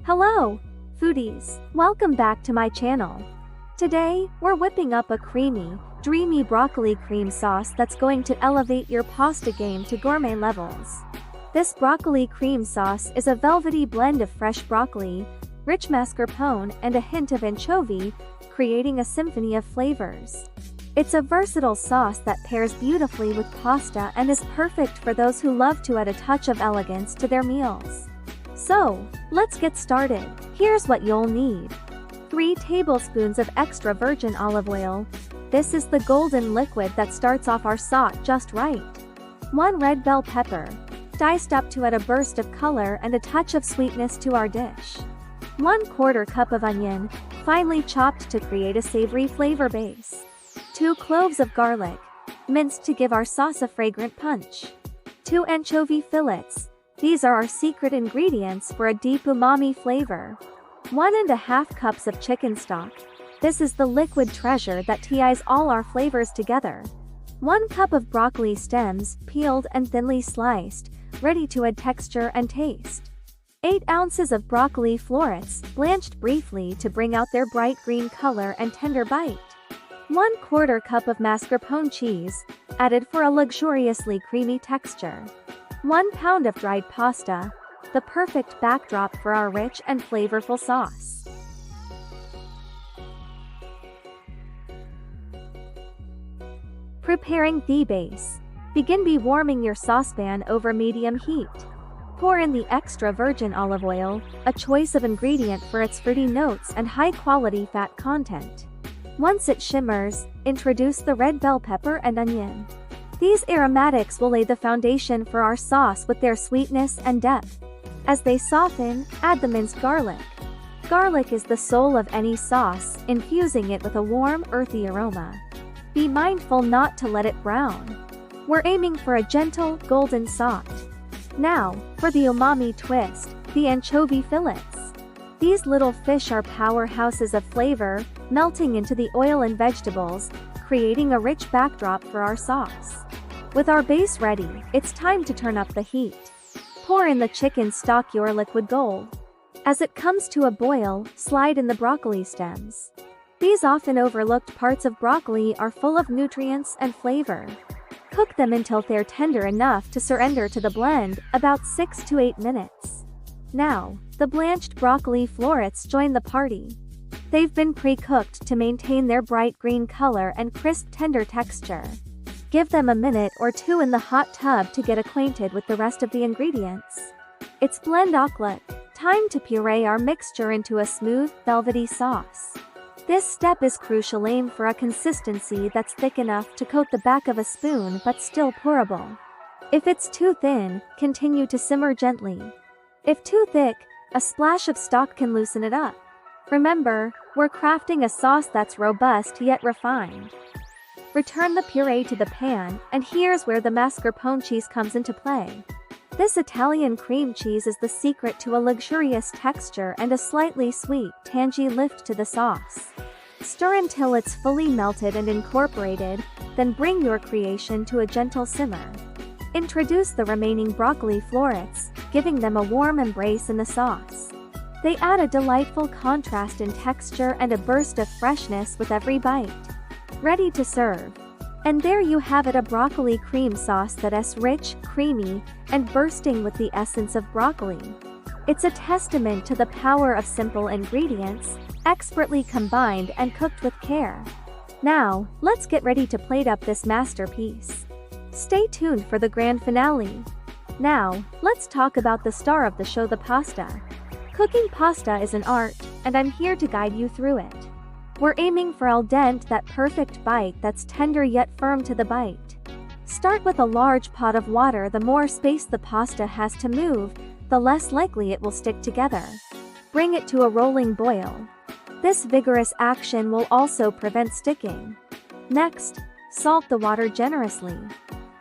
Hello, foodies! Welcome back to my channel. Today, we're whipping up a creamy, dreamy broccoli cream sauce that's going to elevate your pasta game to gourmet levels. This broccoli cream sauce is a velvety blend of fresh broccoli, rich mascarpone, and a hint of anchovy, creating a symphony of flavors. It's a versatile sauce that pairs beautifully with pasta and is perfect for those who love to add a touch of elegance to their meals. So, let's get started. Here's what you'll need. 3 tablespoons of extra virgin olive oil. This is the golden liquid that starts off our sauce just right. 1 red bell pepper, diced up to add a burst of color and a touch of sweetness to our dish. 1/4 cup of onion, finely chopped to create a savory flavor base. 2 cloves of garlic, minced to give our sauce a fragrant punch. 2 anchovy fillets. These are our secret ingredients for a deep umami flavor. 1½ cups of chicken stock. This is the liquid treasure that ties all our flavors together. 1 cup of broccoli stems, peeled and thinly sliced, ready to add texture and taste. 8 ounces of broccoli florets, blanched briefly to bring out their bright green color and tender bite. 1/4 cup of mascarpone cheese, added for a luxuriously creamy texture. 1 pound of dried pasta, the perfect backdrop for our rich and flavorful sauce. Preparing the base. Begin by warming your saucepan over medium heat. Pour in the extra virgin olive oil, a choice of ingredient for its fruity notes and high-quality fat content. Once it shimmers, introduce the red bell pepper and onion. These aromatics will lay the foundation for our sauce with their sweetness and depth. As they soften, add the minced garlic. Garlic is the soul of any sauce, infusing it with a warm, earthy aroma. Be mindful not to let it brown. We're aiming for a gentle, golden soft. Now, for the umami twist, the anchovy fillets. These little fish are powerhouses of flavor, melting into the oil and vegetables, creating a rich backdrop for our sauce. With our base ready, it's time to turn up the heat. Pour in the chicken stock, your liquid gold. As it comes to a boil, slide in the broccoli stems. These often overlooked parts of broccoli are full of nutrients and flavor. Cook them until they're tender enough to surrender to the blend, about 6 to 8 minutes. Now, the blanched broccoli florets join the party. They've been pre-cooked to maintain their bright green color and crisp tender texture. Give them a minute or 2 in the hot tub to get acquainted with the rest of the ingredients. It's blend o'clock. Time to puree our mixture into a smooth, velvety sauce. This step is crucial. Aim for a consistency that's thick enough to coat the back of a spoon but still pourable. If it's too thin, continue to simmer gently. If too thick, a splash of stock can loosen it up. Remember, we're crafting a sauce that's robust yet refined. Return the puree to the pan, and here's where the mascarpone cheese comes into play. This Italian cream cheese is the secret to a luxurious texture and a slightly sweet, tangy lift to the sauce. Stir until it's fully melted and incorporated, then bring your creation to a gentle simmer. Introduce the remaining broccoli florets, giving them a warm embrace in the sauce. They add a delightful contrast in texture and a burst of freshness with every bite. Ready to serve. And there you have it, a broccoli cream sauce that's rich, creamy, and bursting with the essence of broccoli. It's a testament to the power of simple ingredients, expertly combined and cooked with care. Now, let's get ready to plate up this masterpiece. Stay tuned for the grand finale. Now, let's talk about the star of the show, the pasta. Cooking pasta is an art, and I'm here to guide you through it. We're aiming for al dente, that perfect bite that's tender yet firm to the bite. Start with a large pot of water. The more space the pasta has to move, the less likely it will stick together. Bring it to a rolling boil. This vigorous action will also prevent sticking. Next, salt the water generously.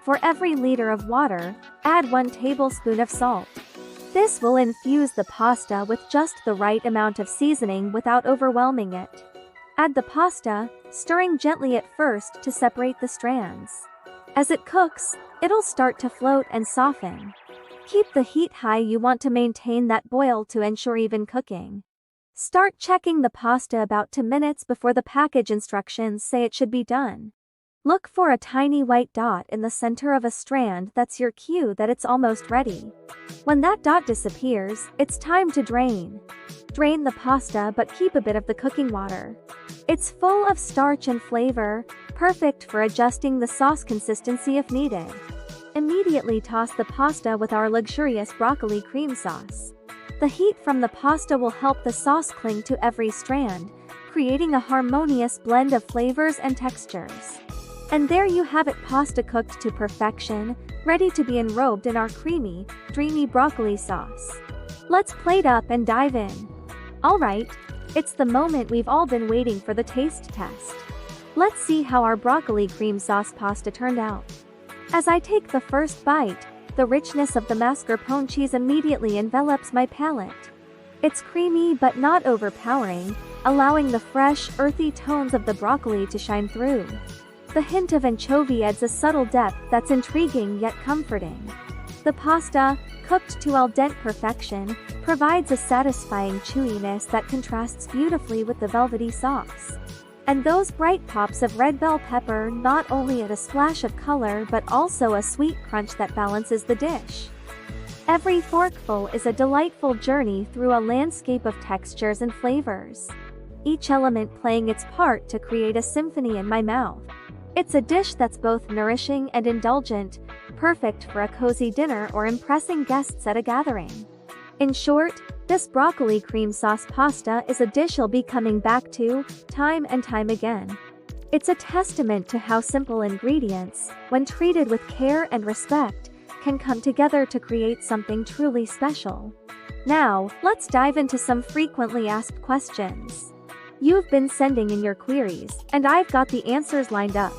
For every liter of water, add 1 tablespoon of salt. This will infuse the pasta with just the right amount of seasoning without overwhelming it. Add the pasta, stirring gently at first to separate the strands. As it cooks, it'll start to float and soften. Keep the heat high. You want to maintain that boil to ensure even cooking. Start checking the pasta about 2 minutes before the package instructions say it should be done. Look for a tiny white dot in the center of a strand. That's your cue that it's almost ready. When that dot disappears, it's time to drain. Drain the pasta but keep a bit of the cooking water. It's full of starch and flavor, perfect for adjusting the sauce consistency if needed. Immediately toss the pasta with our luxurious broccoli cream sauce. The heat from the pasta will help the sauce cling to every strand, creating a harmonious blend of flavors and textures. And there you have it, pasta cooked to perfection, ready to be enrobed in our creamy, dreamy broccoli sauce. Let's plate up and dive in. Alright, it's the moment we've all been waiting for, the taste test. Let's see how our broccoli cream sauce pasta turned out. As I take the first bite, the richness of the mascarpone cheese immediately envelops my palate. It's creamy but not overpowering, allowing the fresh, earthy tones of the broccoli to shine through. The hint of anchovy adds a subtle depth that's intriguing yet comforting. The pasta, cooked to al dente perfection, provides a satisfying chewiness that contrasts beautifully with the velvety sauce. And those bright pops of red bell pepper not only add a splash of color but also a sweet crunch that balances the dish. Every forkful is a delightful journey through a landscape of textures and flavors, each element playing its part to create a symphony in my mouth. It's a dish that's both nourishing and indulgent, perfect for a cozy dinner or impressing guests at a gathering. In short, this broccoli cream sauce pasta is a dish I'll be coming back to, time and time again. It's a testament to how simple ingredients, when treated with care and respect, can come together to create something truly special. Now, let's dive into some frequently asked questions. You've been sending in your queries, and I've got the answers lined up.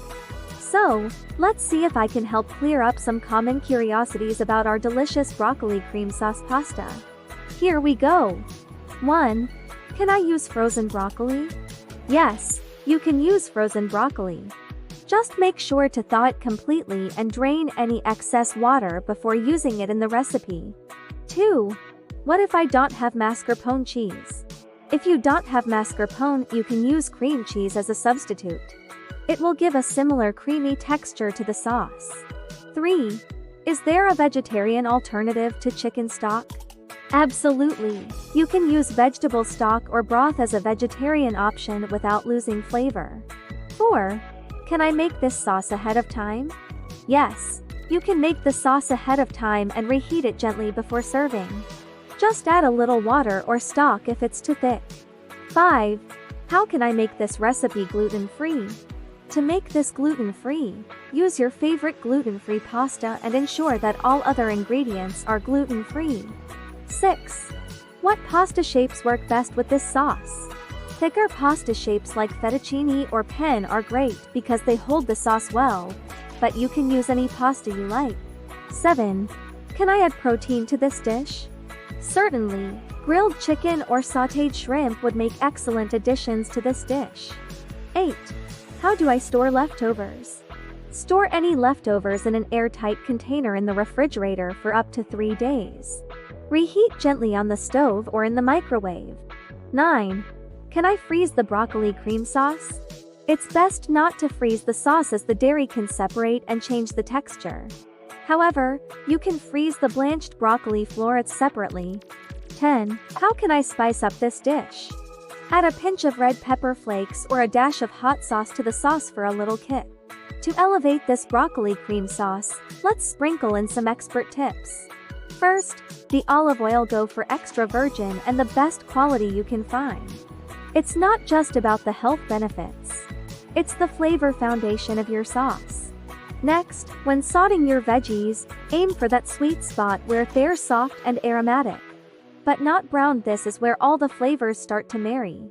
So, let's see if I can help clear up some common curiosities about our delicious broccoli cream sauce pasta. Here we go. 1. Can I use frozen broccoli? Yes, you can use frozen broccoli. Just make sure to thaw it completely and drain any excess water before using it in the recipe. 2. What if I don't have mascarpone cheese? If you don't have mascarpone, you can use cream cheese as a substitute. It will give a similar creamy texture to the sauce. 3. Is there a vegetarian alternative to chicken stock? Absolutely. You can use vegetable stock or broth as a vegetarian option without losing flavor. 4. Can I make this sauce ahead of time? Yes, you can make the sauce ahead of time and reheat it gently before serving. Just add a little water or stock if it's too thick. 5. How can I make this recipe gluten-free? To make this gluten-free, use your favorite gluten-free pasta and ensure that all other ingredients are gluten-free. 6. What pasta shapes work best with this sauce? Thicker pasta shapes like fettuccine or penne are great because they hold the sauce well, but you can use any pasta you like. 7. Can I add protein to this dish? Certainly, grilled chicken or sautéed shrimp would make excellent additions to this dish. 8. How do I store leftovers? Store any leftovers in an airtight container in the refrigerator for up to 3 days. Reheat gently on the stove or in the microwave. 9. Can I freeze the broccoli cream sauce? It's best not to freeze the sauce as the dairy can separate and change the texture. However, you can freeze the blanched broccoli florets separately. 10. How can I spice up this dish? Add a pinch of red pepper flakes or a dash of hot sauce to the sauce for a little kick. To elevate this broccoli cream sauce, let's sprinkle in some expert tips. First, the olive oil. Go for extra virgin and the best quality you can find. It's not just about the health benefits. It's the flavor foundation of your sauce. Next, when sauteing your veggies, aim for that sweet spot where they're soft and aromatic, but not brown. This is where all the flavors start to marry.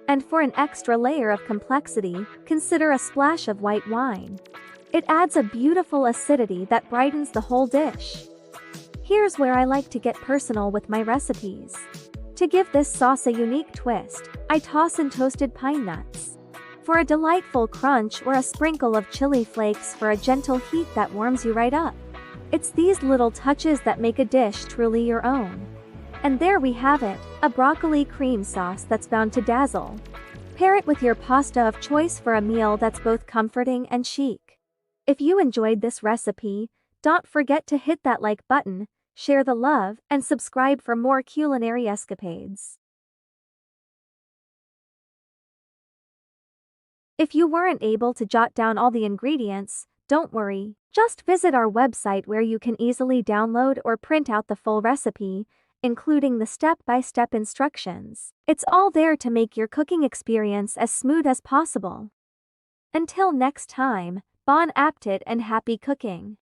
And for an extra layer of complexity, consider a splash of white wine. It adds a beautiful acidity that brightens the whole dish. Here's where I like to get personal with my recipes. To give this sauce a unique twist, I toss in toasted pine nuts for a delightful crunch or a sprinkle of chili flakes for a gentle heat that warms you right up. It's these little touches that make a dish truly your own. And there we have it, a broccoli cream sauce that's bound to dazzle. Pair it with your pasta of choice for a meal that's both comforting and chic. If you enjoyed this recipe, don't forget to hit that like button, share the love, and subscribe for more culinary escapades. If you weren't able to jot down all the ingredients, don't worry. Just visit our website where you can easily download or print out the full recipe, including the step-by-step instructions. It's all there to make your cooking experience as smooth as possible. Until next time, bon appetit and happy cooking!